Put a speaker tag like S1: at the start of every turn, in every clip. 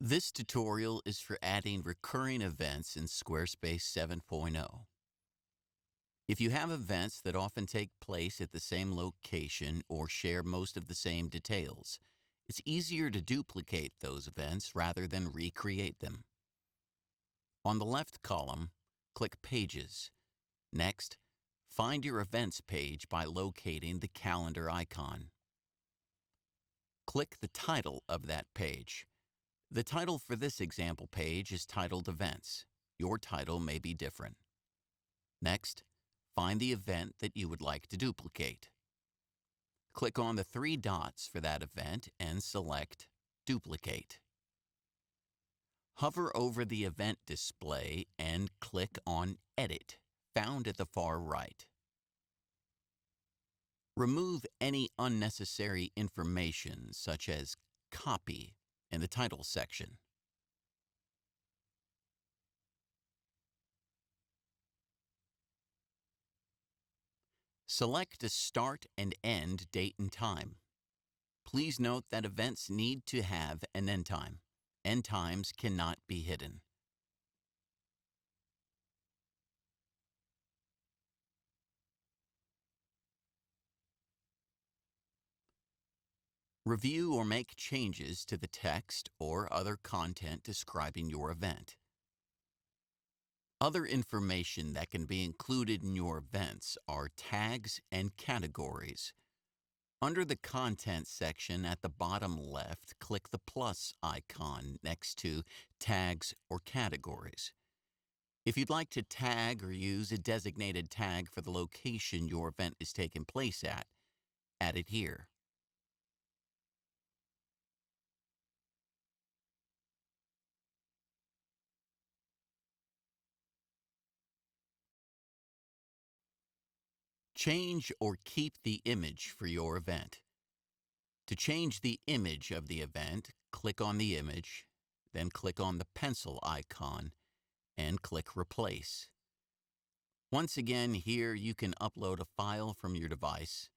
S1: This tutorial is for adding recurring events in Squarespace 7.0. If you have events that often take place at the same location or share most of the same details, it's easier to duplicate those events rather than recreate them. On the left column, click Pages. Next, find your Events page by locating the calendar icon. Click the title of that page. The title for this example page is titled Events. Your title may be different. Next, find the event that you would like to duplicate. Click on the three dots for that event and select Duplicate. Hover over the event display and click on Edit, found at the far right. Remove any unnecessary information such as copy in the title section. Select a start and end date and time. Please note that events need to have an end time. End times cannot be hidden. Review or make changes to the text or other content describing your event. Other information that can be included in your events are tags and categories. Under the Content section at the bottom left, click the plus icon next to Tags or Categories. If you'd like to tag or use a designated tag for the location your event is taking place at, add it here. Change or keep the image for your event. To change the image of the event, click on the image, then click on the pencil icon, and click Replace. Once again, here you can upload a file from your device,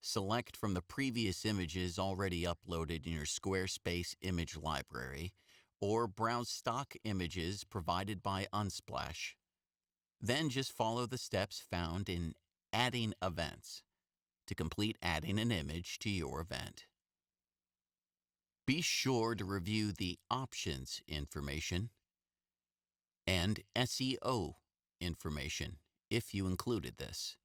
S1: select from the previous images already uploaded in your Squarespace image library, or browse stock images provided by Unsplash. Then just follow the steps found in Adding Events to complete adding an image to your event. Be sure to review the Options information and SEO information if you included this.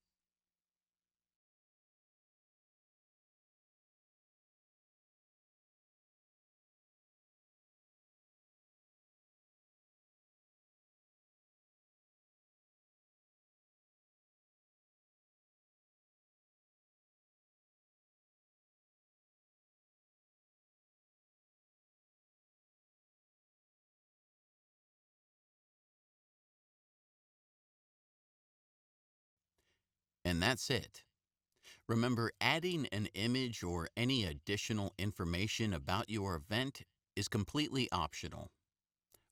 S1: And that's it. Remember, adding an image or any additional information about your event is completely optional.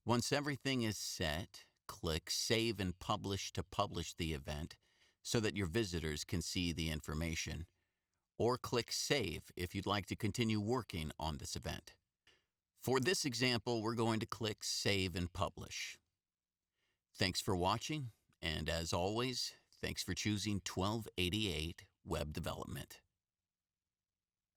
S1: Once everything is set, click Save and Publish to publish the event so that your visitors can see the information, or click Save if you'd like to continue working on this event. For this example, we're going to click Save and Publish. Thanks for watching, and as always, thanks for choosing 1288 Web Development.